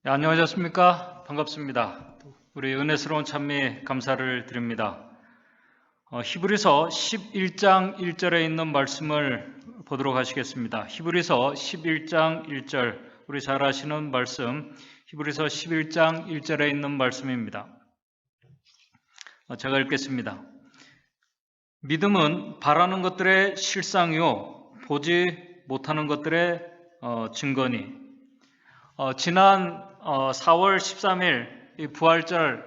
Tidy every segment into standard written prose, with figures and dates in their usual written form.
네, 안녕하셨습니까? 반갑습니다. 우리 은혜스러운 찬미 감사를 드립니다. 히브리서 11장 1절에 있는 말씀을 보도록 하시겠습니다. 히브리서 11장 1절, 우리 잘 아시는 말씀, 히브리서 11장 1절에 있는 말씀입니다. 제가 읽겠습니다. 믿음은 바라는 것들의 실상이요 보지 못하는 것들의 증거니. 지난 4월 13일 이 부활절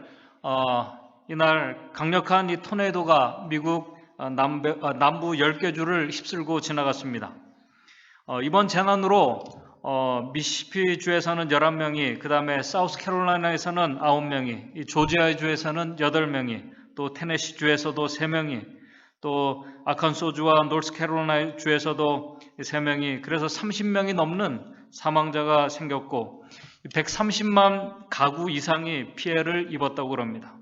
이날 강력한 이 토네이도가 미국 남부 10개 주를 휩쓸고 지나갔습니다. 이번 재난으로 미시시피 주에서는 11명이, 그 다음에 사우스캐롤라이나에서는 9명이, 이 조지아 주에서는 8명이, 또 테네시 주에서도 3명이, 또 아칸소주와 노스캐롤라이나 주에서도 3명이, 그래서 30명이 넘는 사망자가 생겼고 130만 가구 이상이 피해를 입었다고 합니다.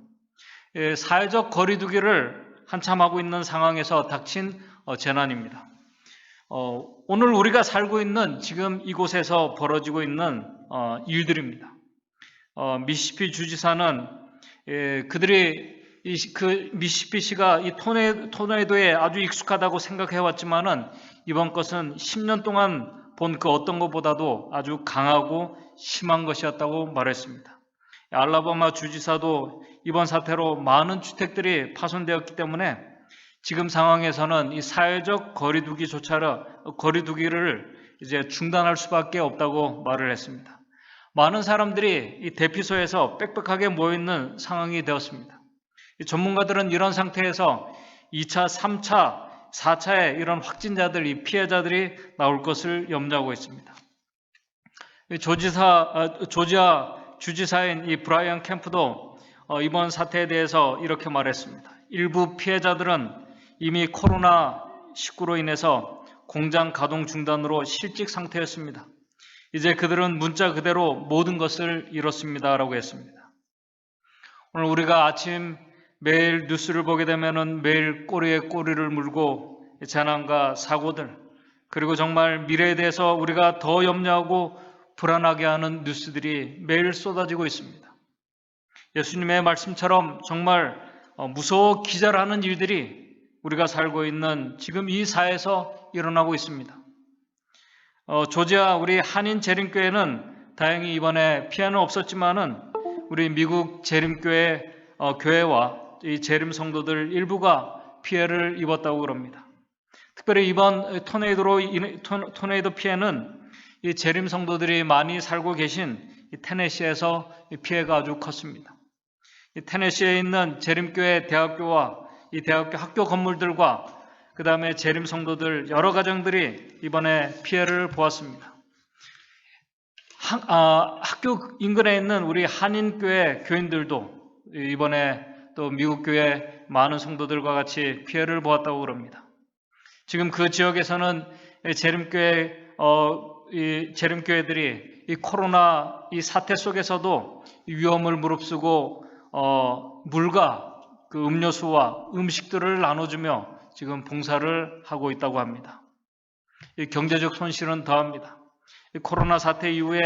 사회적 거리두기를 한참 하고 있는 상황에서 닥친 재난입니다. 오늘 우리가 살고 있는 지금 이곳에서 벌어지고 있는 일들입니다. 미시시피 주지사는 그들이 그 미시시피시가 이 토네이도에 아주 익숙하다고 생각해왔지만은 이번 것은 10년 동안 본 그 어떤 것보다도 아주 강하고 심한 것이었다고 말했습니다. 알라바마 주지사도 이번 사태로 많은 주택들이 파손되었기 때문에 지금 상황에서는 이 사회적 거리두기를 이제 중단할 수밖에 없다고 말을 했습니다. 많은 사람들이 이 대피소에서 빽빽하게 모여있는 상황이 되었습니다. 전문가들은 이런 상태에서 2차, 3차, 4차에 이런 확진자들, 이 피해자들이 나올 것을 염려하고 있습니다. 조지아 주지사인 이 브라이언 캠프도 이번 사태에 대해서 이렇게 말했습니다. 일부 피해자들은 이미 코로나19로 인해서 공장 가동 중단으로 실직 상태였습니다. 이제 그들은 문자 그대로 모든 것을 잃었습니다. 라고 했습니다. 오늘 우리가 아침 매일 뉴스를 보게 되면은 매일 꼬리에 꼬리를 물고 재난과 사고들, 그리고 정말 미래에 대해서 우리가 더 염려하고 불안하게 하는 뉴스들이 매일 쏟아지고 있습니다. 예수님의 말씀처럼 정말 무서워 기절하는 일들이 우리가 살고 있는 지금 이 사회에서 일어나고 있습니다. 조지아 우리 한인 재림교회는 다행히 이번에 피해는 없었지만은 우리 미국 재림교회 교회와 이 재림 성도들 일부가 피해를 입었다고 그럽니다. 특별히 이번 토네이도 피해는 이 재림 성도들이 많이 살고 계신 이 테네시에서 이 피해가 아주 컸습니다. 이 테네시에 있는 재림교회 대학교와 이 대학교 학교 건물들과 그 다음에 재림 성도들 여러 가정들이 이번에 피해를 보았습니다. 학교 인근에 있는 우리 한인교회 교인들도 이번에 또 미국 교회 많은 성도들과 같이 피해를 보았다고 그럽니다. 지금 그 지역에서는 재림교회들이 이 코로나 이 사태 속에서도 위험을 무릅쓰고 물과 그 음료수와 음식들을 나눠주며 지금 봉사를 하고 있다고 합니다. 이 경제적 손실은 더합니다. 이 코로나 사태 이후에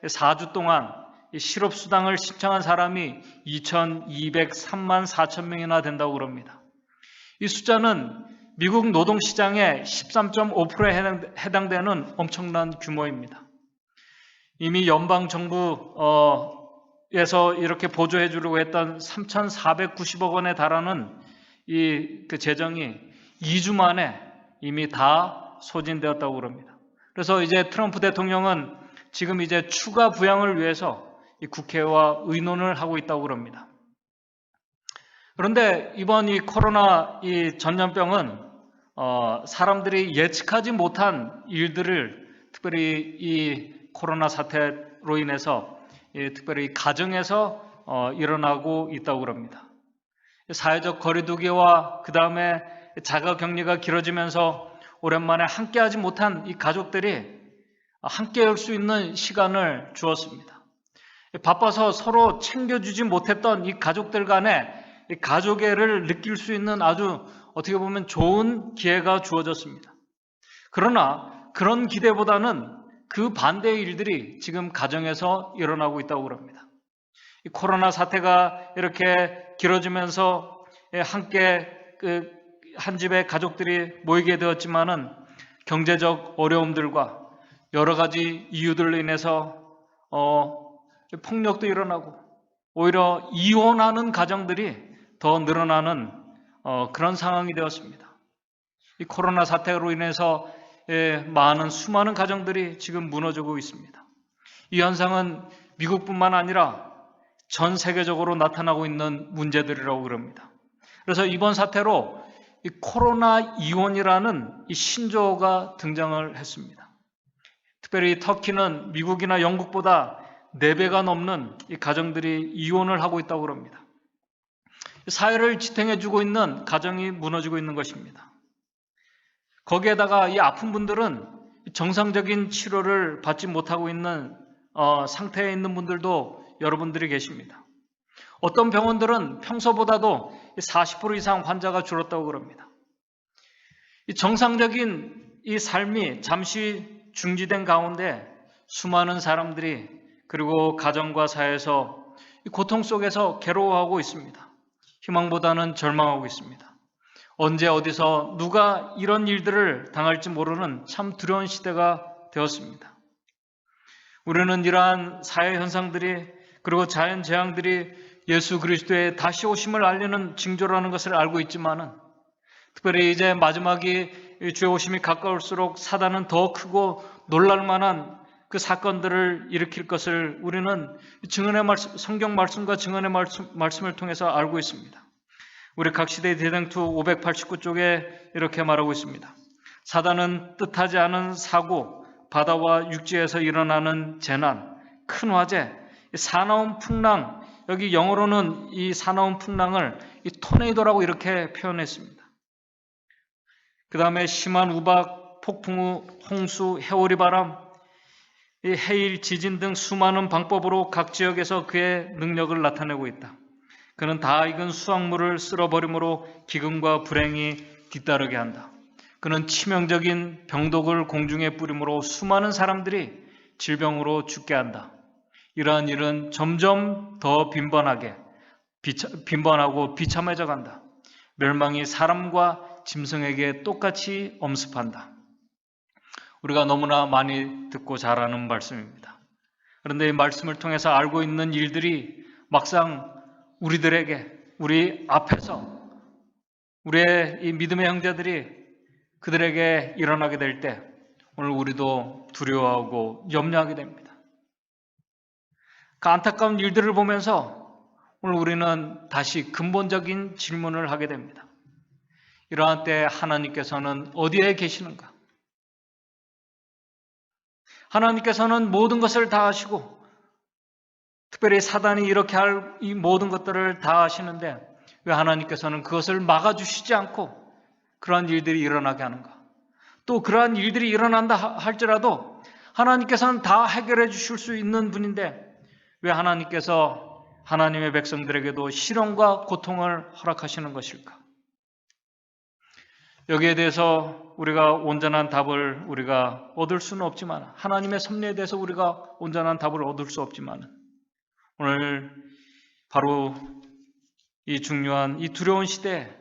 4주 동안 이 실업수당을 신청한 사람이 2,203만 4천 명이나 된다고 그럽니다. 이 숫자는 미국 노동시장의 13.5%에 해당되는 엄청난 규모입니다. 이미 연방정부에서 이렇게 보조해 주려고 했던 3,490억 원에 달하는 그 재정이 2주 만에 이미 다 소진되었다고 그럽니다. 그래서 이제 트럼프 대통령은 지금 이제 추가 부양을 위해서 이 국회와 의논을 하고 있다고 그럽니다. 그런데 이번 이 코로나 이 전염병은 사람들이 예측하지 못한 일들을 특별히 이 코로나 사태로 인해서 특별히 가정에서 일어나고 있다고 그럽니다. 사회적 거리두기와 그 다음에 자가격리가 길어지면서 오랜만에 함께하지 못한 이 가족들이 함께할 수 있는 시간을 주었습니다. 바빠서 서로 챙겨주지 못했던 이 가족들 간에 가족애를 느낄 수 있는 아주 어떻게 보면 좋은 기회가 주어졌습니다. 그러나 그런 기대보다는 그 반대의 일들이 지금 가정에서 일어나고 있다고 그럽니다. 이 코로나 사태가 이렇게 길어지면서 함께 한 집의 가족들이 모이게 되었지만은 경제적 어려움들과 여러 가지 이유들로 인해서 폭력도 일어나고 오히려 이혼하는 가정들이 더 늘어나는 그런 상황이 되었습니다. 이 코로나 사태로 인해서 수많은 가정들이 지금 무너지고 있습니다. 이 현상은 미국뿐만 아니라 전 세계적으로 나타나고 있는 문제들이라고 그럽니다. 그래서 이번 사태로 이 코로나 이혼이라는 이 신조어가 등장을 했습니다. 특별히 터키는 미국이나 영국보다 4배가 넘는 이 가정들이 이혼을 하고 있다고 합니다. 사회를 지탱해주고 있는 가정이 무너지고 있는 것입니다. 거기에다가 이 아픈 분들은 정상적인 치료를 받지 못하고 있는 상태에 있는 분들도 여러분들이 계십니다. 어떤 병원들은 평소보다도 40% 이상 환자가 줄었다고 그럽니다. 이 정상적인 이 삶이 잠시 중지된 가운데 수많은 사람들이 그리고 가정과 사회에서 고통 속에서 괴로워하고 있습니다. 희망보다는 절망하고 있습니다. 언제 어디서 누가 이런 일들을 당할지 모르는 참 두려운 시대가 되었습니다. 우리는 이러한 사회 현상들이 그리고 자연 재앙들이 예수 그리스도의 다시 오심을 알리는 징조라는 것을 알고 있지만은 특별히 이제 마지막이 주의 오심이 가까울수록 사단은 더 크고 놀랄 만한 그 사건들을 일으킬 것을 우리는 증언의 말씀, 성경 말씀과 증언의 말씀을 통해서 알고 있습니다. 우리 각시대 대쟁투 589쪽에 이렇게 말하고 있습니다. 사단은 뜻하지 않은 사고, 바다와 육지에서 일어나는 재난, 큰 화재, 사나운 풍랑, 여기 영어로는 이 사나운 풍랑을 이 토네이도라고 이렇게 표현했습니다. 그 다음에 심한 우박, 폭풍우, 홍수, 해오리 바람, 이 해일, 지진 등 수많은 방법으로 각 지역에서 그의 능력을 나타내고 있다. 그는 다 익은 수확물을 쓸어버림으로 기근과 불행이 뒤따르게 한다. 그는 치명적인 병독을 공중에 뿌림으로 수많은 사람들이 질병으로 죽게 한다. 이러한 일은 점점 더 빈번하고 비참해져 간다. 멸망이 사람과 짐승에게 똑같이 엄습한다. 우리가 너무나 많이 듣고 잘 아는 말씀입니다. 그런데 이 말씀을 통해서 알고 있는 일들이 막상 우리들에게 우리 앞에서 우리의 이 믿음의 형제들이 그들에게 일어나게 될 때 오늘 우리도 두려워하고 염려하게 됩니다. 그 안타까운 일들을 보면서 오늘 우리는 다시 근본적인 질문을 하게 됩니다. 이러한 때 하나님께서는 어디에 계시는가? 하나님께서는 모든 것을 다 아시고 특별히 사단이 이렇게 할 이 모든 것들을 다 아시는데 왜 하나님께서는 그것을 막아주시지 않고 그러한 일들이 일어나게 하는가? 또 그러한 일들이 일어난다 할지라도 하나님께서는 다 해결해 주실 수 있는 분인데 왜 하나님께서 하나님의 백성들에게도 시련과 고통을 허락하시는 것일까? 여기에 대해서 우리가 온전한 답을 우리가 얻을 수는 없지만 하나님의 섭리에 대해서 우리가 온전한 답을 얻을 수 없지만 오늘 바로 이 중요한 이 두려운 시대에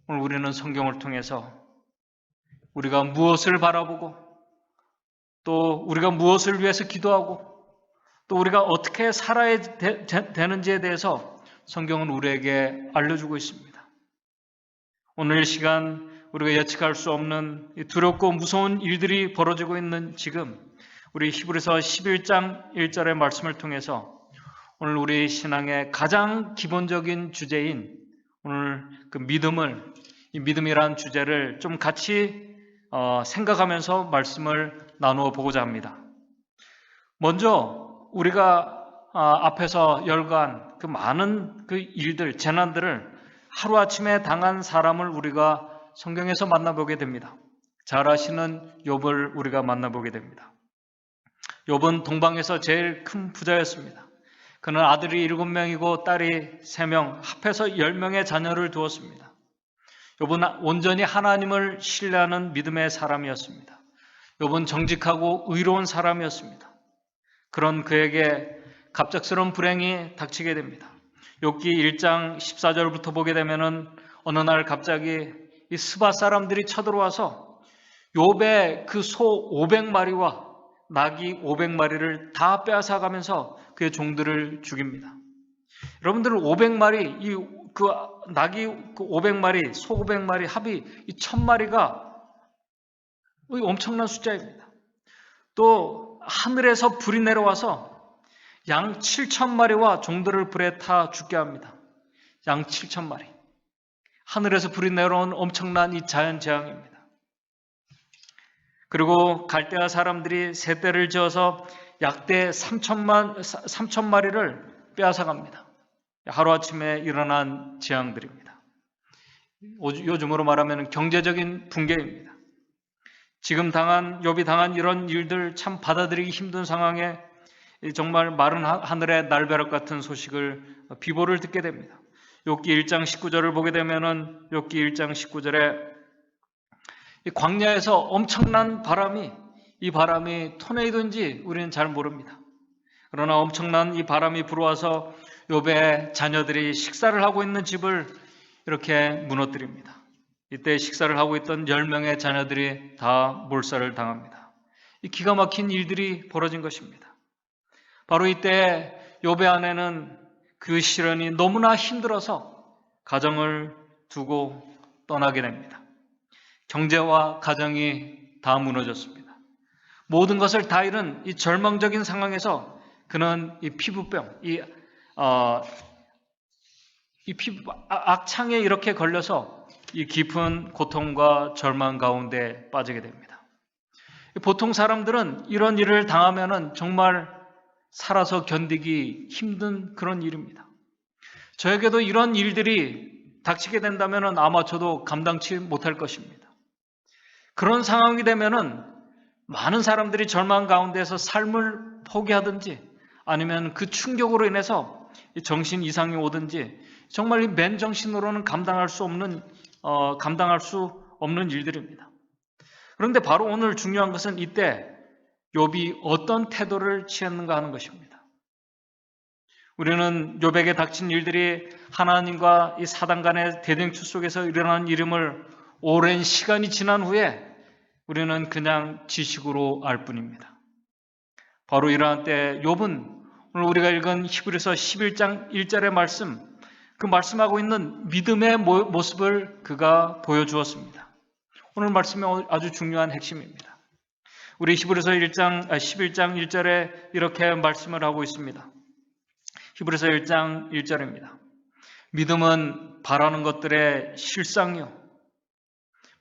오늘 우리는 성경을 통해서 우리가 무엇을 바라보고 또 우리가 무엇을 위해서 기도하고 또 우리가 어떻게 살아야 되는지에 대해서 성경은 우리에게 알려주고 있습니다. 오늘 이 시간 우리가 예측할 수 없는 두렵고 무서운 일들이 벌어지고 있는 지금 우리 히브리서 11장 1절의 말씀을 통해서 오늘 우리 신앙의 가장 기본적인 주제인 오늘 그 이 믿음이라는 주제를 좀 같이 생각하면서 말씀을 나누어 보고자 합니다. 먼저 우리가 앞에서 열거한 그 많은 그 일들, 재난들을 하루아침에 당한 사람을 우리가 성경에서 만나보게 됩니다. 잘 아시는 욥을 우리가 만나보게 됩니다. 욥은 동방에서 제일 큰 부자였습니다. 그는 아들이 7명이고 딸이 3명, 합해서 10명의 자녀를 두었습니다. 욥은 온전히 하나님을 신뢰하는 믿음의 사람이었습니다. 욥은 정직하고 의로운 사람이었습니다. 그런 그에게 갑작스러운 불행이 닥치게 됩니다. 욥기 1장 14절부터 보게 되면은 어느 날 갑자기 이 스바 사람들이 쳐들어와서 욥의 그 소 500마리와 나귀 500마리를 다 빼앗아가면서 그의 종들을 죽입니다. 여러분들은 500마리, 그 나귀 500마리, 소 500마리 합이 이 1000마리가 엄청난 숫자입니다. 또 하늘에서 불이 내려와서 양 7,000마리와 종들을 불에 타 죽게 합니다. 양 7,000마리. 하늘에서 불이 내려온 엄청난 이 자연재앙입니다. 그리고 갈대아 사람들이 세대를 지어서 약대 3,000마리를 빼앗아갑니다. 하루아침에 일어난 재앙들입니다. 요즘으로 말하면 경제적인 붕괴입니다. 지금 욥이 당한 이런 일들 참 받아들이기 힘든 상황에 정말 마른 하늘의 날벼락 같은 소식을 비보를 듣게 됩니다. 욥기 1장 19절을 보게 되면은 욥기 1장 19절에 이 광야에서 엄청난 이 바람이 토네이도인지 우리는 잘 모릅니다. 그러나 엄청난 이 바람이 불어와서 욥의 자녀들이 식사를 하고 있는 집을 이렇게 무너뜨립니다. 이때 식사를 하고 있던 10명의 자녀들이 다 몰살을 당합니다. 이 기가 막힌 일들이 벌어진 것입니다. 바로 이때 욥의 아내는 그 시련이 너무나 힘들어서 가정을 두고 떠나게 됩니다. 경제와 가정이 다 무너졌습니다. 모든 것을 다 잃은 이 절망적인 상황에서 그는 이 피부병, 악창에 이렇게 걸려서 이 깊은 고통과 절망 가운데 빠지게 됩니다. 보통 사람들은 이런 일을 당하면은 정말 살아서 견디기 힘든 그런 일입니다. 저에게도 이런 일들이 닥치게 된다면은 아마 저도 감당치 못할 것입니다. 그런 상황이 되면은 많은 사람들이 절망 가운데서 삶을 포기하든지 아니면 그 충격으로 인해서 정신 이상이 오든지 정말 이 맨정신으로는 감당할 수 없는 일들입니다. 그런데 바로 오늘 중요한 것은 이때 욥이 어떤 태도를 취했는가 하는 것입니다. 우리는 욥에게 닥친 일들이 하나님과 이 사단 간의 대등추 속에서 일어난 일임을 오랜 시간이 지난 후에 우리는 그냥 지식으로 알 뿐입니다. 바로 이러한 때 욥은 오늘 우리가 읽은 히브리서 11장 1절의 말씀, 그 말씀하고 있는 믿음의 모습을 그가 보여주었습니다. 오늘 말씀의 아주 중요한 핵심입니다. 우리 히브리서 11장 1절에 이렇게 말씀을 하고 있습니다. 히브리서 1장 1절입니다. 믿음은 바라는 것들의 실상이요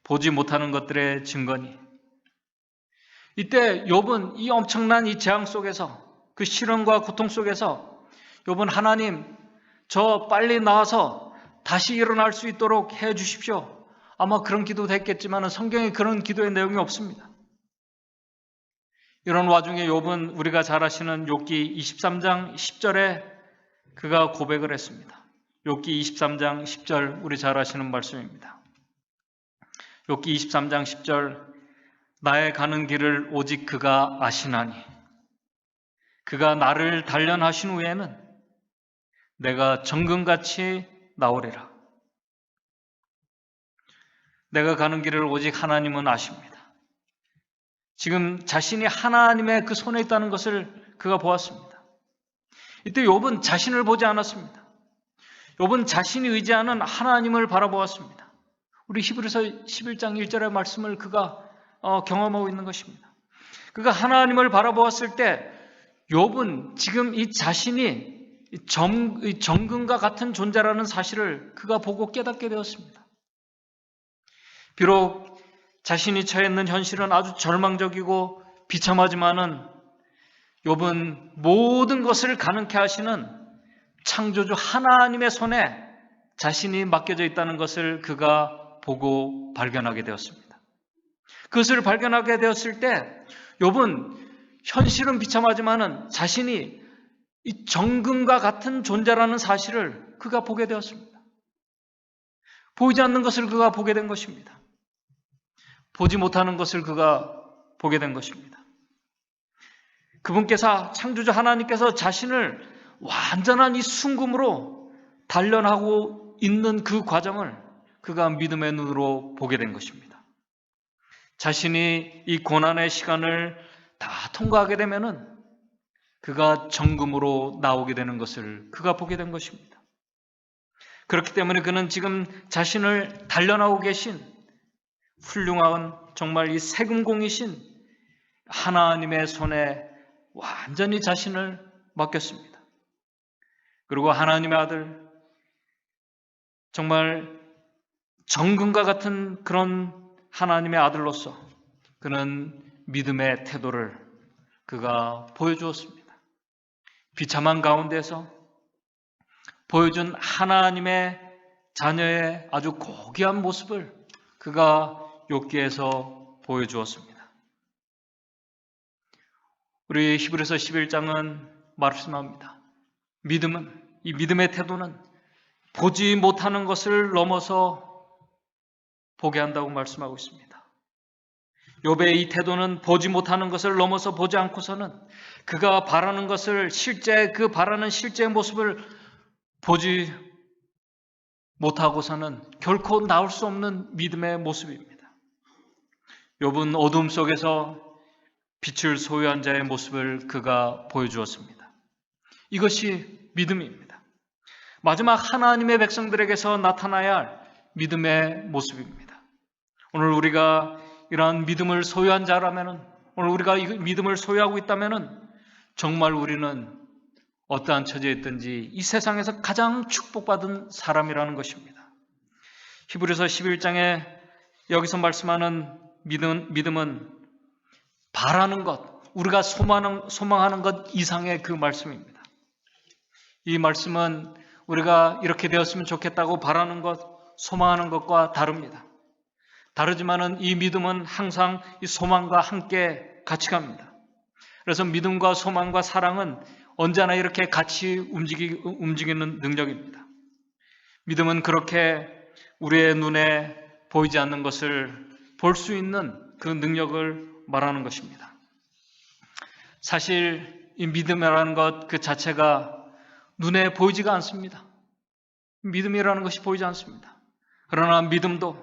보지 못하는 것들의 증거니. 이때 욥은 이 엄청난 이 재앙 속에서 그 시련과 고통 속에서 욥은 하나님 저 빨리 나와서 다시 일어날 수 있도록 해 주십시오. 아마 그런 기도도 했겠지만 성경에 그런 기도의 내용이 없습니다. 이런 와중에 욥은 우리가 잘 아시는 욥기 23장 10절에 그가 고백을 했습니다. 욥기 23장 10절 우리 잘 아시는 말씀입니다. 욥기 23장 10절 나의 가는 길을 오직 그가 아시나니 그가 나를 단련하신 후에는 내가 정금같이 나오리라. 내가 가는 길을 오직 하나님은 아십니다. 지금 자신이 하나님의 그 손에 있다는 것을 그가 보았습니다. 이때 욥은 자신을 보지 않았습니다. 욥은 자신이 의지하는 하나님을 바라보았습니다. 우리 히브리서 11장 1절의 말씀을 그가 경험하고 있는 것입니다. 그가 하나님을 바라보았을 때 욥은 지금 이 자신이 정금과 같은 존재라는 사실을 그가 보고 깨닫게 되었습니다. 비록 자신이 처해 있는 현실은 아주 절망적이고 비참하지만은 욥은 모든 것을 가능케 하시는 창조주 하나님의 손에 자신이 맡겨져 있다는 것을 그가 보고 발견하게 되었습니다. 그것을 발견하게 되었을 때 욥은 현실은 비참하지만은 자신이 이 정금과 같은 존재라는 사실을 그가 보게 되었습니다. 보이지 않는 것을 그가 보게 된 것입니다. 보지 못하는 것을 그가 보게 된 것입니다. 그분께서 창조주 하나님께서 자신을 완전한 이 순금으로 단련하고 있는 그 과정을 그가 믿음의 눈으로 보게 된 것입니다. 자신이 이 고난의 시간을 다 통과하게 되면은 그가 정금으로 나오게 되는 것을 그가 보게 된 것입니다. 그렇기 때문에 그는 지금 자신을 단련하고 계신 훌륭한 정말 이 세금공이신 하나님의 손에 완전히 자신을 맡겼습니다. 그리고 하나님의 아들, 정말 정금과 같은 그런 하나님의 아들로서 그는 믿음의 태도를 그가 보여주었습니다. 비참한 가운데서 보여준 하나님의 자녀의 아주 고귀한 모습을 그가 욥기에서 보여주었습니다. 우리 히브리서 11장은 말씀합니다. 믿음은, 이 믿음의 태도는 보지 못하는 것을 넘어서 보게 한다고 말씀하고 있습니다. 욥의 이 태도는 보지 못하는 것을 넘어서 보지 않고서는 그가 바라는 것을 그 바라는 실제의 모습을 보지 못하고서는 결코 나올 수 없는 믿음의 모습입니다. 욥은 어둠 속에서 빛을 소유한 자의 모습을 그가 보여주었습니다. 이것이 믿음입니다. 마지막 하나님의 백성들에게서 나타나야 할 믿음의 모습입니다. 오늘 우리가 이러한 믿음을 소유한 자라면은, 오늘 우리가 이 믿음을 소유하고 있다면은 정말 우리는 어떠한 처지에 있든지 이 세상에서 가장 축복받은 사람이라는 것입니다. 히브리서 11장에 여기서 말씀하는 믿음은 바라는 것, 우리가 소망하는 것 이상의 그 말씀입니다. 이 말씀은 우리가 이렇게 되었으면 좋겠다고 바라는 것, 소망하는 것과 다릅니다. 다르지만은 이 믿음은 항상 이 소망과 함께 같이 갑니다. 그래서 믿음과 소망과 사랑은 언제나 이렇게 같이 움직이는 능력입니다. 믿음은 그렇게 우리의 눈에 보이지 않는 것을 볼 수 있는 그 능력을 말하는 것입니다. 사실 이 믿음이라는 것 그 자체가 눈에 보이지가 않습니다. 믿음이라는 것이 보이지 않습니다. 그러나 믿음도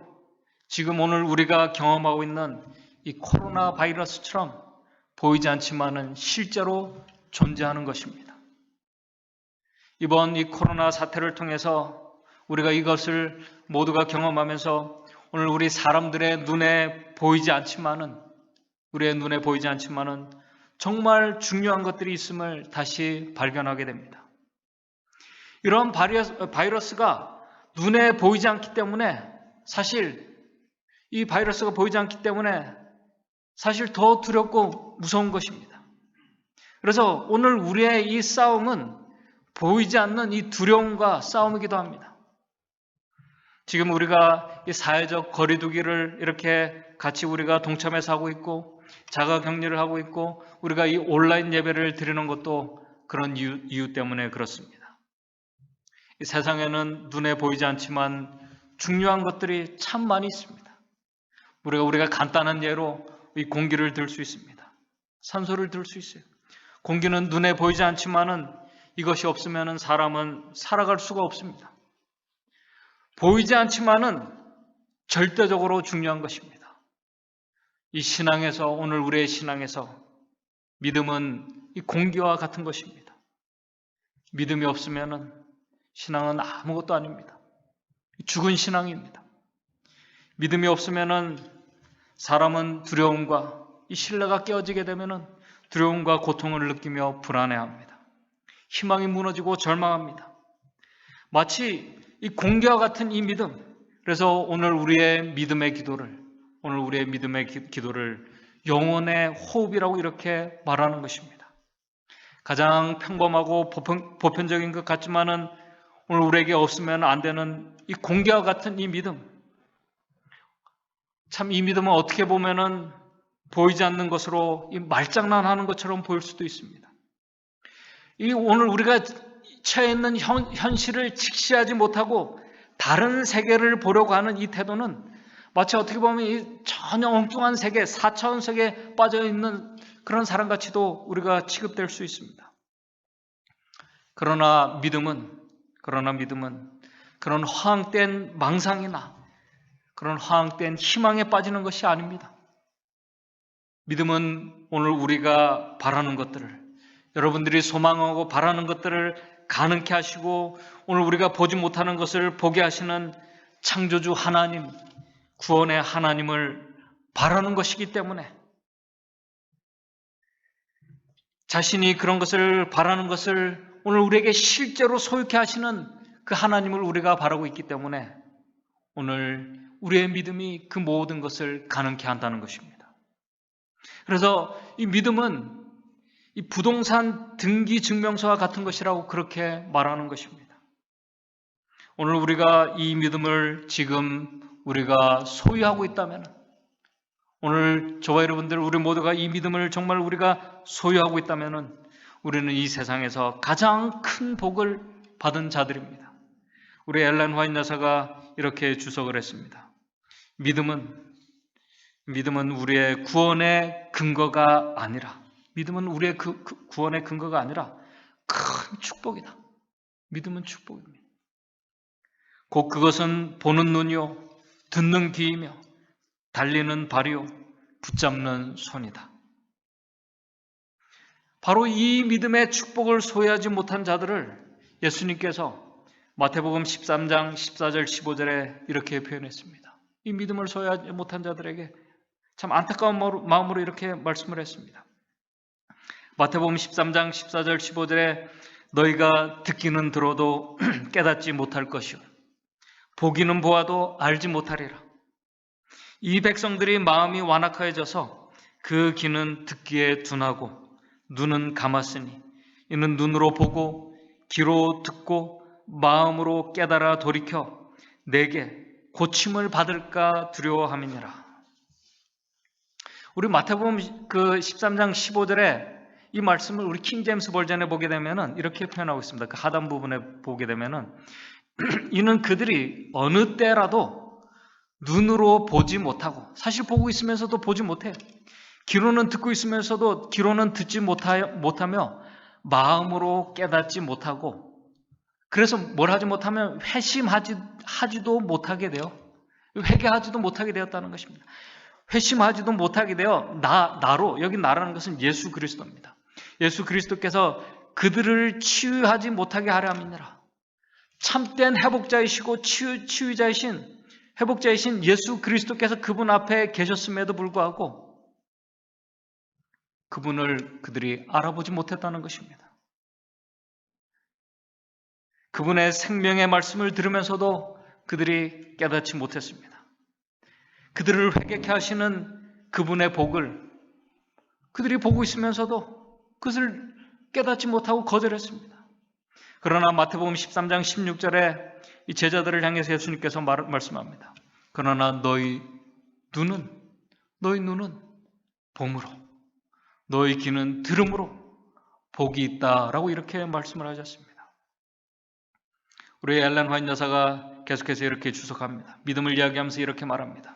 지금 오늘 우리가 경험하고 있는 이 코로나 바이러스처럼 보이지 않지만은 실제로 존재하는 것입니다. 이번 이 코로나 사태를 통해서 우리가 이것을 모두가 경험하면서 오늘 우리 사람들의 눈에 보이지 않지만은, 우리의 눈에 보이지 않지만은 정말 중요한 것들이 있음을 다시 발견하게 됩니다. 이런 바이러스가 눈에 보이지 않기 때문에 사실 이 바이러스가 보이지 않기 때문에 사실 더 두렵고 무서운 것입니다. 그래서 오늘 우리의 이 싸움은 보이지 않는 이 두려움과 싸움이기도 합니다. 지금 우리가 이 사회적 거리두기를 이렇게 같이 우리가 동참해서 하고 있고 자가격리를 하고 있고 우리가 이 온라인 예배를 드리는 것도 그런 이유 때문에 그렇습니다. 이 세상에는 눈에 보이지 않지만 중요한 것들이 참 많이 있습니다. 우리가 간단한 예로 이 공기를 들 수 있습니다. 산소를 들 수 있어요. 공기는 눈에 보이지 않지만은 이것이 없으면은 사람은 살아갈 수가 없습니다. 보이지 않지만은 절대적으로 중요한 것입니다. 이 신앙에서, 오늘 우리의 신앙에서 믿음은 이 공기와 같은 것입니다. 믿음이 없으면은 신앙은 아무것도 아닙니다. 죽은 신앙입니다. 믿음이 없으면은 사람은 두려움과 이 신뢰가 깨어지게 되면은 두려움과 고통을 느끼며 불안해합니다. 희망이 무너지고 절망합니다. 마치 이 공기와 같은 이 믿음. 그래서 오늘 우리의 믿음의 기도를 영혼의 호흡이라고 이렇게 말하는 것입니다. 가장 평범하고 보편적인 것 같지만은 오늘 우리에게 없으면 안 되는 이 공기와 같은 이 믿음. 참 이 믿음은 어떻게 보면은 보이지 않는 것으로 이 말장난하는 것처럼 보일 수도 있습니다. 이 오늘 우리가 처해 있는 현실을 직시하지 못하고 다른 세계를 보려고 하는 이 태도는 마치 어떻게 보면 이 전혀 엉뚱한 세계, 4차원 세계에 빠져있는 그런 사람같이도 우리가 취급될 수 있습니다. 그러나 믿음은 그런 허황된 망상이나 그런 허황된 희망에 빠지는 것이 아닙니다. 믿음은 오늘 우리가 바라는 것들을, 여러분들이 소망하고 바라는 것들을 가능케 하시고 오늘 우리가 보지 못하는 것을 보게 하시는 창조주 하나님, 구원의 하나님을 바라는 것이기 때문에, 자신이 그런 것을 바라는 것을 오늘 우리에게 실제로 소유케 하시는 그 하나님을 우리가 바라고 있기 때문에 오늘 우리의 믿음이 그 모든 것을 가능케 한다는 것입니다. 그래서 이 믿음은 이 부동산 등기 증명서와 같은 것이라고 그렇게 말하는 것입니다. 오늘 우리가 이 믿음을 지금 우리가 소유하고 있다면, 오늘 저와 여러분들 우리 모두가 이 믿음을 정말 우리가 소유하고 있다면 우리는 이 세상에서 가장 큰 복을 받은 자들입니다. 우리 엘렌 화이트 여사가 이렇게 주석을 했습니다. 믿음은 우리의 구원의 근거가 아니라, 믿음은 우리의 구원의 근거가 아니라 큰 축복이다. 믿음은 축복입니다. 곧 그것은 보는 눈이요, 듣는 귀이며 달리는 발이요, 붙잡는 손이다. 바로 이 믿음의 축복을 소유하지 못한 자들을 예수님께서 마태복음 13장 14절 15절에 이렇게 표현했습니다. 이 믿음을 소유하지 못한 자들에게 참 안타까운 마음으로 이렇게 말씀을 했습니다. 마태복음 13장 14절 15절에 너희가 듣기는 들어도 깨닫지 못할 것이요 보기는 보아도 알지 못하리라. 이 백성들이 마음이 완악하여져서 그 귀는 듣기에 둔하고 눈은 감았으니 이는 눈으로 보고 귀로 듣고 마음으로 깨달아 돌이켜 내게 고침을 받을까 두려워함이니라. 우리 마태복음 그 13장 15절에 이 말씀을 우리 킹제임스 버전에 보게 되면은 이렇게 표현하고 있습니다. 그 하단 부분에 보게 되면은 이는 그들이 어느 때라도 눈으로 보지 못하고, 사실 보고 있으면서도 보지 못해요. 귀로는 듣고 있으면서도 귀로는 듣지 못하며 마음으로 깨닫지 못하고, 그래서 뭘 하지 못하면 회심하지도 못하게 돼요. 회개하지도 못하게 되었다는 것입니다. 회심하지도 못하게 되어 나로, 여기 나라는 것은 예수 그리스도입니다. 예수 그리스도께서 그들을 치유하지 못하게 하려 함이니라. 참된 회복자이시고 치유자이신 회복자이신 예수 그리스도께서 그분 앞에 계셨음에도 불구하고 그분을 그들이 알아보지 못했다는 것입니다. 그분의 생명의 말씀을 들으면서도 그들이 깨닫지 못했습니다. 그들을 회개케 하시는 그분의 복을 그들이 보고 있으면서도 그것을 깨닫지 못하고 거절했습니다. 그러나 마태복음 13장 16절에 이 제자들을 향해서 예수님께서 말씀합니다. 그러나 너희 눈은 봄으로, 너희 귀는 들음으로 복이 있다라고 이렇게 말씀을 하셨습니다. 우리 엘렌 화이트 여사가 계속해서 이렇게 주석합니다. 믿음을 이야기하면서 이렇게 말합니다.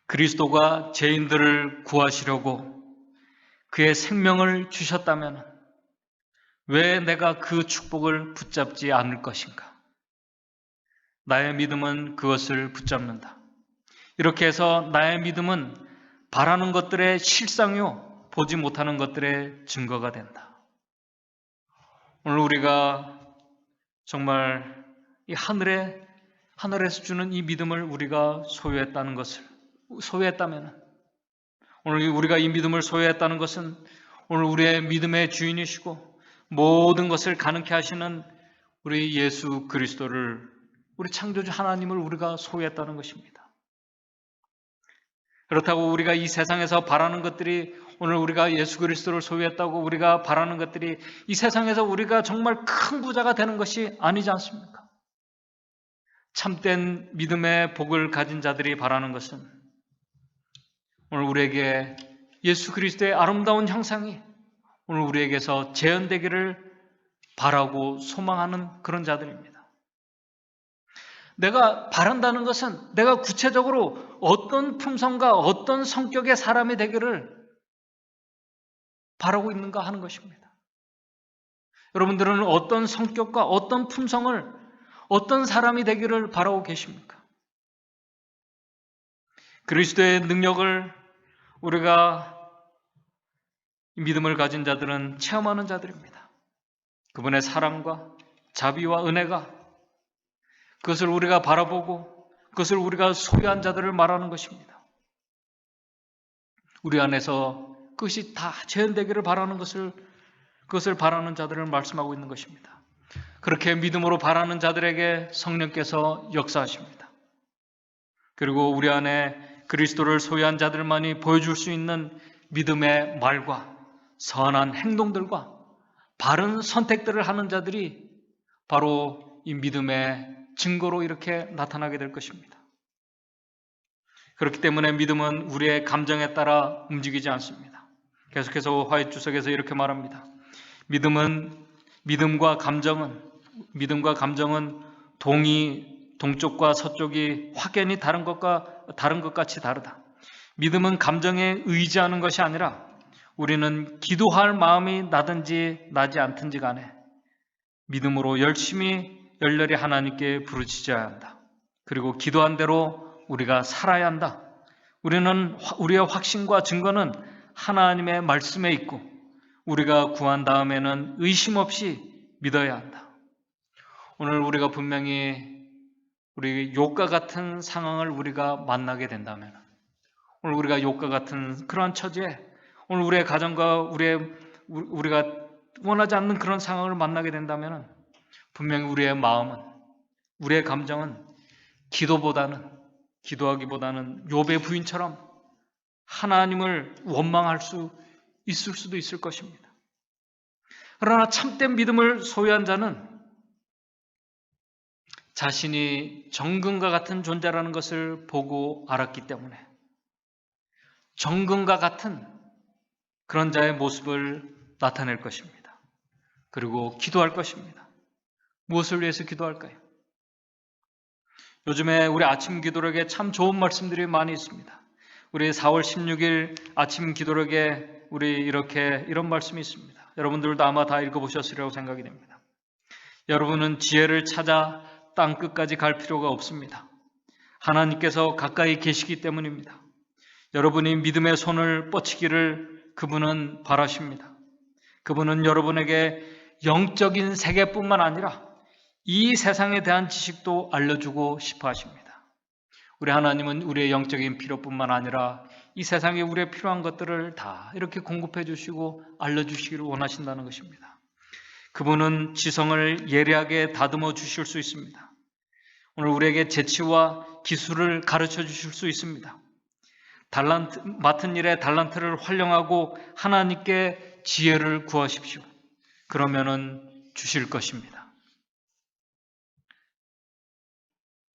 그리스도가 죄인들을 구하시려고 그의 생명을 주셨다면 왜 내가 그 축복을 붙잡지 않을 것인가? 나의 믿음은 그것을 붙잡는다. 이렇게 해서 나의 믿음은 바라는 것들의 실상이요, 보지 못하는 것들의 증거가 된다. 오늘 우리가 정말 이 하늘에서 주는 이 믿음을 우리가 소유했다면, 오늘 우리가 이 믿음을 소유했다는 것은 오늘 우리의 믿음의 주인이시고 모든 것을 가능케 하시는 우리 예수 그리스도를, 우리 창조주 하나님을 우리가 소유했다는 것입니다. 그렇다고 우리가 이 세상에서 바라는 것들이, 오늘 우리가 예수 그리스도를 소유했다고 우리가 바라는 것들이 이 세상에서 우리가 정말 큰 부자가 되는 것이 아니지 않습니까? 참된 믿음의 복을 가진 자들이 바라는 것은 오늘 우리에게 예수 그리스도의 아름다운 형상이 오늘 우리에게서 재현되기를 바라고 소망하는 그런 자들입니다. 내가 바란다는 것은 내가 구체적으로 어떤 품성과 어떤 성격의 사람이 되기를 바라고 있는가 하는 것입니다. 여러분들은 어떤 성격과 어떤 품성을, 어떤 사람이 되기를 바라고 계십니까? 그리스도의 능력을 우리가 믿음을 가진 자들은 체험하는 자들입니다. 그분의 사랑과 자비와 은혜가, 그것을 우리가 바라보고 그것을 우리가 소유한 자들을 말하는 것입니다. 우리 안에서 그것이 다 재현되기를 바라는 그것을 바라는 자들을 말씀하고 있는 것입니다. 그렇게 믿음으로 바라는 자들에게 성령께서 역사하십니다. 그리고 우리 안에 그리스도를 소유한 자들만이 보여줄 수 있는 믿음의 말과 선한 행동들과 바른 선택들을 하는 자들이 바로 이 믿음의 증거로 이렇게 나타나게 될 것입니다. 그렇기 때문에 믿음은 우리의 감정에 따라 움직이지 않습니다. 계속해서 화해주석에서 이렇게 말합니다. 믿음과 감정은 동쪽과 서쪽이 확연히 다른 것 같이 다르다. 믿음은 감정에 의지하는 것이 아니라 우리는 기도할 마음이 나든지 나지 않든지 간에 믿음으로 열심히 열렬히 하나님께 부르짖어야 한다. 그리고 기도한 대로 우리가 살아야 한다. 우리의 확신과 증거는 하나님의 말씀에 있고 우리가 구한 다음에는 의심 없이 믿어야 한다. 오늘 우리가 분명히 우리 욥과 같은 상황을 우리가 만나게 된다면, 오늘 우리가 욥과 같은 그러한 처지에 오늘 우리의 가정과 우리가 원하지 않는 그런 상황을 만나게 된다면 분명히 우리의 마음은, 우리의 감정은 기도하기보다는 욥의 부인처럼 하나님을 원망할 수 있을 수도 있을 것입니다. 그러나 참된 믿음을 소유한 자는 자신이 정금과 같은 존재라는 것을 보고 알았기 때문에 정금과 같은 그런 자의 모습을 나타낼 것입니다. 그리고 기도할 것입니다. 무엇을 위해서 기도할까요? 요즘에 우리 아침 기도록에 참 좋은 말씀들이 많이 있습니다. 우리 4월 16일 아침 기도록에 이런 말씀이 있습니다. 여러분들도 아마 다 읽어보셨으리라고 생각이 됩니다. 여러분은 지혜를 찾아 땅 끝까지 갈 필요가 없습니다. 하나님께서 가까이 계시기 때문입니다. 여러분이 믿음의 손을 뻗치기를 그분은 바라십니다. 그분은 여러분에게 영적인 세계뿐만 아니라 이 세상에 대한 지식도 알려주고 싶어 하십니다. 우리 하나님은 우리의 영적인 필요뿐만 아니라 이 세상에 우리의 필요한 것들을 다 이렇게 공급해 주시고 알려주시기를 원하신다는 것입니다. 그분은 지성을 예리하게 다듬어 주실 수 있습니다. 오늘 우리에게 재치와 기술을 가르쳐 주실 수 있습니다. 맡은 일에 달란트를 활용하고 하나님께 지혜를 구하십시오. 그러면은 주실 것입니다.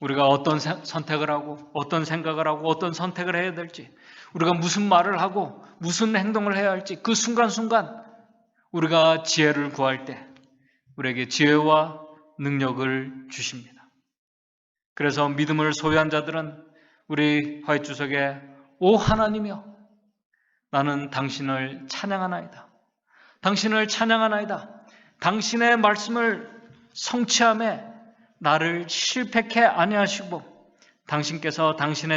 우리가 어떤 선택을 하고 어떤 생각을 하고 어떤 선택을 해야 될지, 우리가 무슨 말을 하고 무슨 행동을 해야 할지 그 순간순간 우리가 지혜를 구할 때 우리에게 지혜와 능력을 주십니다. 그래서 믿음을 소유한 자들은 우리 화해주석에 오 하나님이여 나는 당신을 찬양하나이다. 당신을 찬양하나이다. 당신의 말씀을 성취함에 나를 실패케 아니하시고 당신께서 당신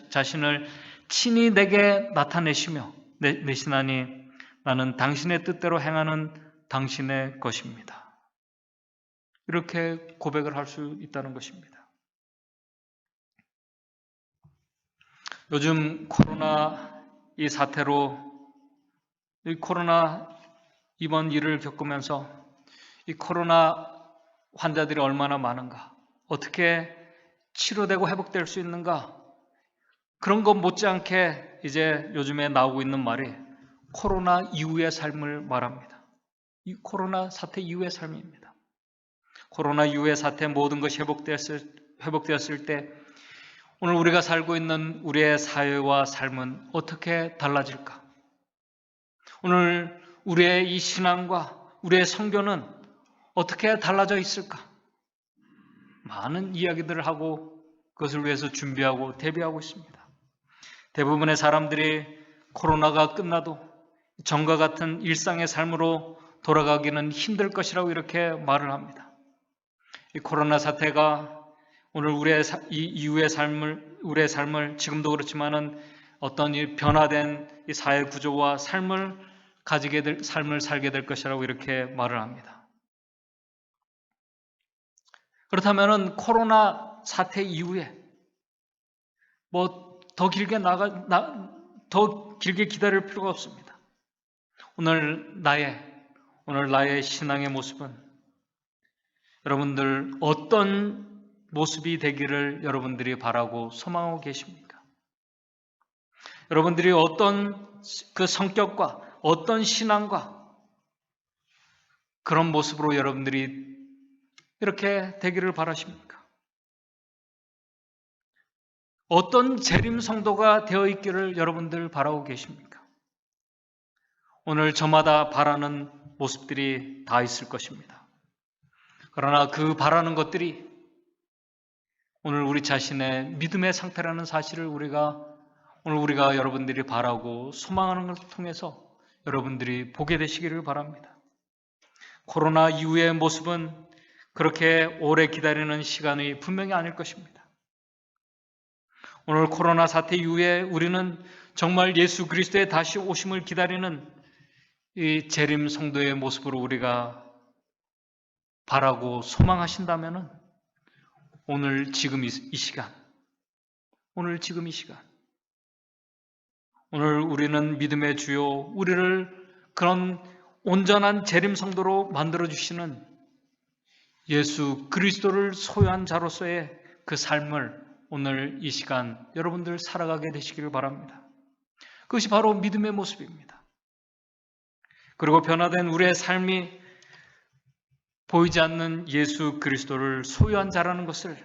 자신을 친히 내게 나타내시며 내시나니 나는 당신의 뜻대로 행하는 당신의 것입니다. 이렇게 고백을 할 수 있다는 것입니다. 요즘 코로나 이 사태로 이 코로나 이번 일을 겪으면서 이 코로나 환자들이 얼마나 많은가, 어떻게 치료되고 회복될 수 있는가, 그런 것 못지않게 이제 요즘에 나오고 있는 말이 코로나 이후의 삶을 말합니다. 이 코로나 사태 이후의 삶입니다. 코로나 이후의 사태 모든 것이 회복되었을 때 오늘 우리가 살고 있는 우리의 사회와 삶은 어떻게 달라질까? 오늘 우리의 이 신앙과 우리의 선교는 어떻게 달라져 있을까? 많은 이야기들을 하고 그것을 위해서 준비하고 대비하고 있습니다. 대부분의 사람들이 코로나가 끝나도 전과 같은 일상의 삶으로 돌아가기는 힘들 것이라고 이렇게 말을 합니다. 이 코로나 사태가 오늘 우리의 이후의 우리의 삶을 지금도 그렇지만은 어떤 이 변화된 이 사회 구조와 삶을 살게 될 것이라고 이렇게 말을 합니다. 그렇다면은 코로나 사태 이후에 더 길게 기다릴 필요가 없습니다. 오늘 나의 신앙의 모습은 여러분들 어떤 모습이 되기를 여러분들이 바라고 소망하고 계십니까? 여러분들이 어떤 그 성격과 어떤 신앙과 그런 모습으로 여러분들이 이렇게 되기를 바라십니까? 어떤 재림 성도가 되어 있기를 여러분들 바라고 계십니까? 오늘 저마다 바라는 모습들이 다 있을 것입니다. 그러나 그 바라는 것들이 오늘 우리 자신의 믿음의 상태라는 사실을 오늘 우리가 여러분들이 바라고 소망하는 것을 통해서 여러분들이 보게 되시기를 바랍니다. 코로나 이후의 모습은 그렇게 오래 기다리는 시간이 분명히 아닐 것입니다. 오늘 코로나 사태 이후에 우리는 정말 예수 그리스도의 다시 오심을 기다리는 이 재림 성도의 모습으로 우리가 바라고 소망하신다면은 오늘 지금 이 시간 오늘 우리는 믿음의 주요 우리를 그런 온전한 재림 성도로 만들어 주시는 예수 그리스도를 소유한 자로서의 그 삶을 오늘 이 시간 여러분들 살아가게 되시기를 바랍니다. 그것이 바로 믿음의 모습입니다. 그리고 변화된 우리의 삶이 보이지 않는 예수 그리스도를 소유한 자라는 것을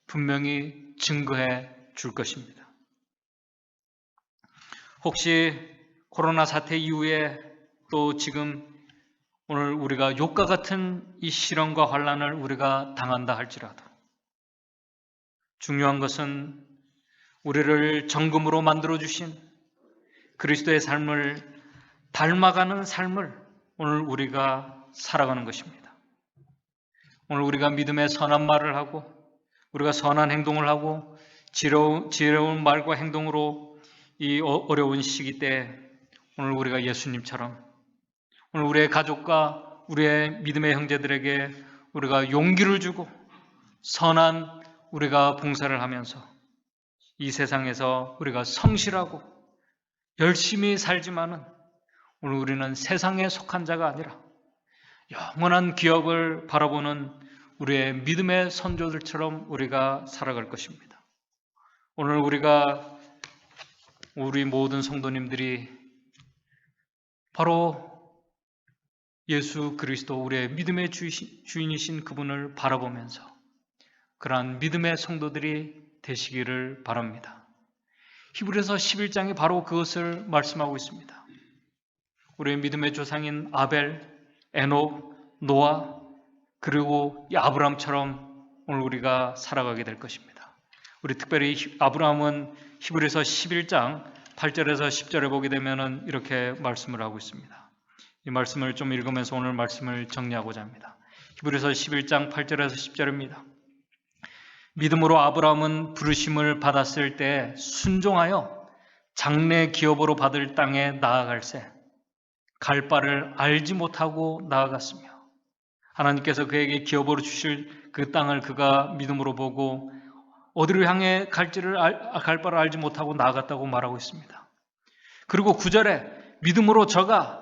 분명히 증거해 줄 것입니다. 혹시 코로나 사태 이후에 또 지금 오늘 우리가 욕과 같은 이 시련과 환난을 우리가 당한다 할지라도 중요한 것은 우리를 정금으로 만들어 주신 그리스도의 삶을 닮아가는 삶을 오늘 우리가 살아가는 것입니다. 오늘 우리가 믿음의 선한 말을 하고 우리가 선한 행동을 하고 지혜로운 말과 행동으로 이 어려운 시기 때 오늘 우리가 예수님처럼 오늘 우리의 가족과 우리의 믿음의 형제들에게 우리가 용기를 주고 선한 우리가 봉사를 하면서 이 세상에서 우리가 성실하고 열심히 살지만은 오늘 우리는 세상에 속한 자가 아니라 영원한 기업을 바라보는 우리의 믿음의 선조들처럼 우리가 살아갈 것입니다. 오늘 우리 모든 성도님들이 바로 예수 그리스도 우리의 믿음의 주인이신 그분을 바라보면서 그러한 믿음의 성도들이 되시기를 바랍니다. 히브리서 11장이 바로 그것을 말씀하고 있습니다. 우리의 믿음의 조상인 아벨, 에녹, 노아 그리고 이 아브라함처럼 오늘 우리가 살아가게 될 것입니다. 우리 특별히 아브라함은 히브리서 11장 8절에서 10절에 보게 되면 이렇게 말씀을 하고 있습니다. 이 말씀을 좀 읽으면서 오늘 말씀을 정리하고자 합니다. 히브리서 11장 8절에서 10절입니다. 믿음으로 아브라함은 부르심을 받았을 때 순종하여 장래 기업으로 받을 땅에 나아갈새 갈 바를 알지 못하고 나아갔으며 하나님께서 그에게 기업으로 주실 그 땅을 그가 믿음으로 보고 어디로 향해 갈 바를 알지 못하고 나아갔다고 말하고 있습니다. 그리고 9절에 믿음으로 저가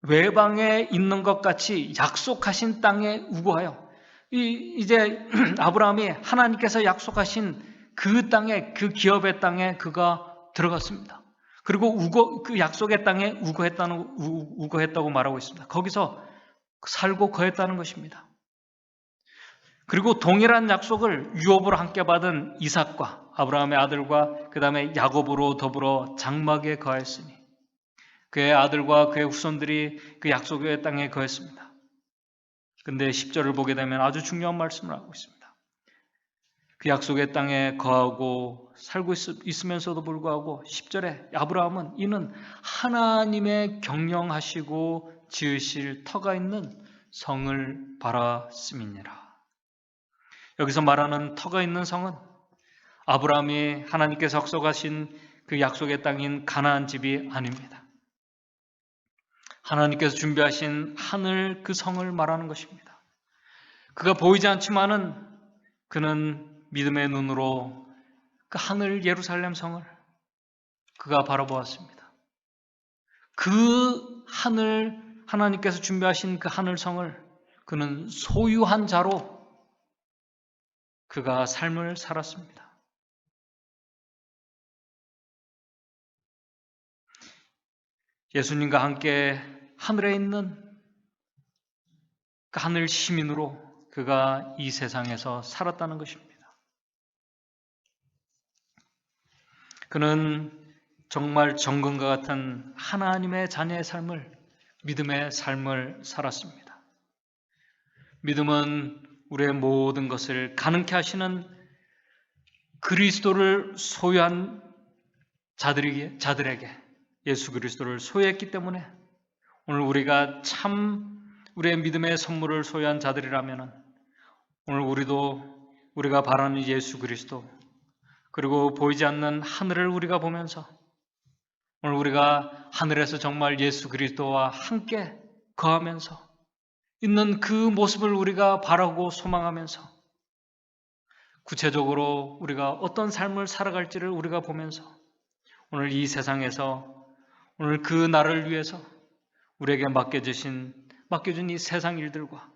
외방에 있는 것 같이 약속하신 땅에 우거하여 이제 아브라함이 하나님께서 약속하신 그 땅에 그 기업의 땅에 그가 들어갔습니다. 그리고 그 약속의 땅에 우거했다고 말하고 있습니다. 거기서 살고 거했다는 것입니다. 그리고 동일한 약속을 유업으로 함께 받은 이삭과 아브라함의 아들과 그 다음에 야곱으로 더불어 장막에 거했으니 그의 아들과 그의 후손들이 그 약속의 땅에 거했습니다. 근데 10절을 보게 되면 아주 중요한 말씀을 하고 있습니다. 그 약속의 땅에 거하고 살고 있으면서도 불구하고 10절에 아브라함은 이는 하나님의 경영하시고 지으실 터가 있는 성을 바랐음이니라. 여기서 말하는 터가 있는 성은 아브라함이 하나님께서 약속하신 그 약속의 땅인 가나안 집이 아닙니다. 하나님께서 준비하신 하늘 그 성을 말하는 것입니다. 그가 보이지 않지만은 그는 믿음의 눈으로 그 하늘 예루살렘 성을 그가 바라보았습니다. 그 하늘, 하나님께서 준비하신 그 하늘 성을 그는 소유한 자로 그가 삶을 살았습니다. 예수님과 함께 하늘에 있는 그 하늘 시민으로 그가 이 세상에서 살았다는 것입니다. 그는 정말 정금과 같은 하나님의 자녀의 삶을, 믿음의 삶을 살았습니다. 믿음은 우리의 모든 것을 가능케 하시는 그리스도를 소유한 자들에게 예수 그리스도를 소유했기 때문에 오늘 우리가 참 우리의 믿음의 선물을 소유한 자들이라면 오늘 우리가 바라는 예수 그리스도 그리고 보이지 않는 하늘을 우리가 보면서 오늘 우리가 하늘에서 정말 예수 그리스도와 함께 거하면서 있는 그 모습을 우리가 바라고 소망하면서 구체적으로 우리가 어떤 삶을 살아갈지를 우리가 보면서 오늘 이 세상에서 오늘 그 날을 위해서 우리에게 맡겨준 이 세상 일들과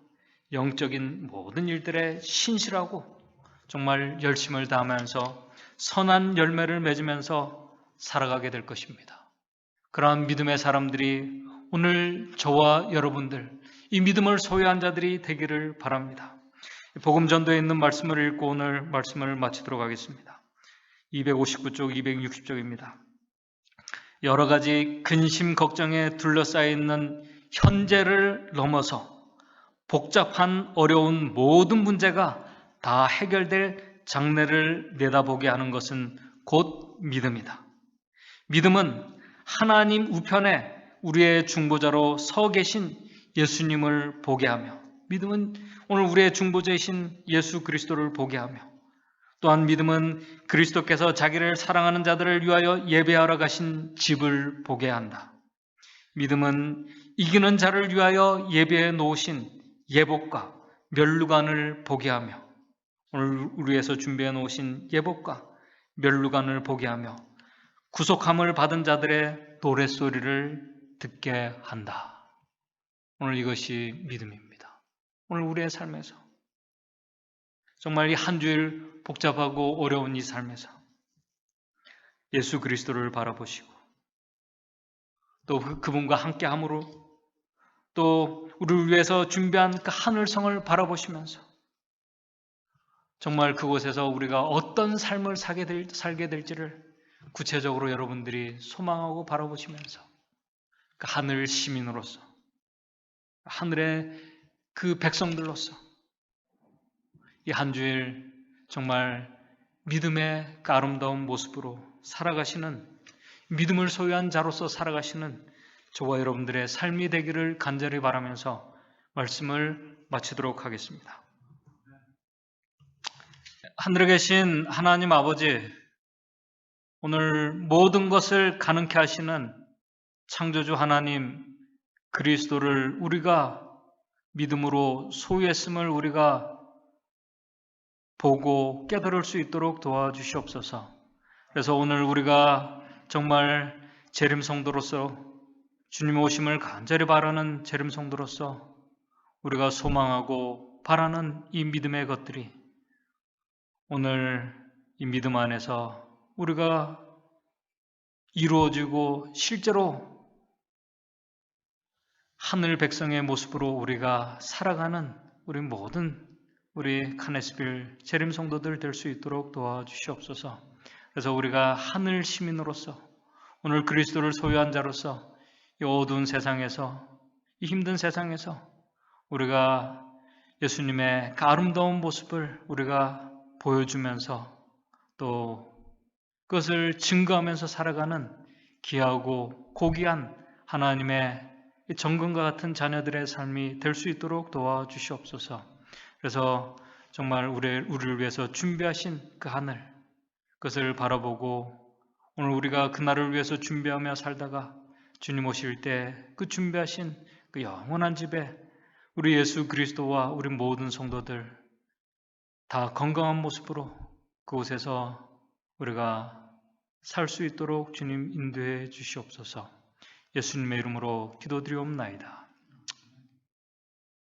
영적인 모든 일들에 신실하고 정말 열심을 다하면서 선한 열매를 맺으면서 살아가게 될 것입니다. 그러한 믿음의 사람들이 오늘 저와 여러분들, 이 믿음을 소유한 자들이 되기를 바랍니다. 복음 전도에 있는 말씀을 읽고 오늘 말씀을 마치도록 하겠습니다. 259쪽, 260쪽입니다. 여러 가지 근심, 걱정에 둘러싸여 있는 현재를 넘어서 복잡한 어려운 모든 문제가 다 해결될 장래를 내다보게 하는 것은 곧 믿음이다. 믿음은 하나님 우편에 우리의 중보자로 서 계신 예수님을 보게 하며, 믿음은 오늘 우리의 중보자이신 예수 그리스도를 보게 하며, 또한 믿음은 그리스도께서 자기를 사랑하는 자들을 위하여 예배하러 가신 집을 보게 한다. 믿음은 이기는 자를 위하여 예배해 놓으신 예복과 멸류관을 보게 하며, 오늘 우리에서 준비해 놓으신 예복과 멸류관을 보게 하며 구속함을 받은 자들의 노랫소리를 듣게 한다. 오늘 이것이 믿음입니다. 오늘 우리의 삶에서 정말 이 한 주일 복잡하고 어려운 이 삶에서 예수 그리스도를 바라보시고 또 그분과 함께함으로 또 우리를 위해서 준비한 그 하늘성을 바라보시면서 정말 그곳에서 우리가 어떤 삶을 살게 될지를 구체적으로 여러분들이 소망하고 바라보시면서 그 하늘 시민으로서 하늘의 그 백성들로서 이 한 주일 정말 믿음의 그 아름다운 모습으로 살아가시는, 믿음을 소유한 자로서 살아가시는 저와 여러분들의 삶이 되기를 간절히 바라면서 말씀을 마치도록 하겠습니다. 하늘에 계신 하나님 아버지, 오늘 모든 것을 가능케 하시는 창조주 하나님 그리스도를 우리가 믿음으로 소유했음을 우리가 보고 깨달을 수 있도록 도와주시옵소서. 그래서 오늘 우리가 정말 재림 성도로서 주님 오심을 간절히 바라는 재림 성도로서 우리가 소망하고 바라는 이 믿음의 것들이 오늘 이 믿음 안에서 우리가 이루어지고 실제로 하늘 백성의 모습으로 우리가 살아가는 우리 모든 우리 카네스빌 재림 성도들 될 수 있도록 도와주시옵소서. 그래서 우리가 하늘 시민으로서 오늘 그리스도를 소유한 자로서 이 어두운 세상에서, 이 힘든 세상에서 우리가 예수님의 그 아름다운 모습을 우리가 보여주면서 또 그것을 증거하면서 살아가는 귀하고 고귀한 하나님의 정금과 같은 자녀들의 삶이 될 수 있도록 도와주시옵소서. 그래서 정말 우리를 위해서 준비하신 그 하늘, 그것을 바라보고 오늘 우리가 그날을 위해서 준비하며 살다가 주님 오실 때 그 준비하신 그 영원한 집에 우리 예수 그리스도와 우리 모든 성도들 다 건강한 모습으로 그곳에서 우리가 살 수 있도록 주님 인도해 주시옵소서. 예수님의 이름으로 기도드리옵나이다.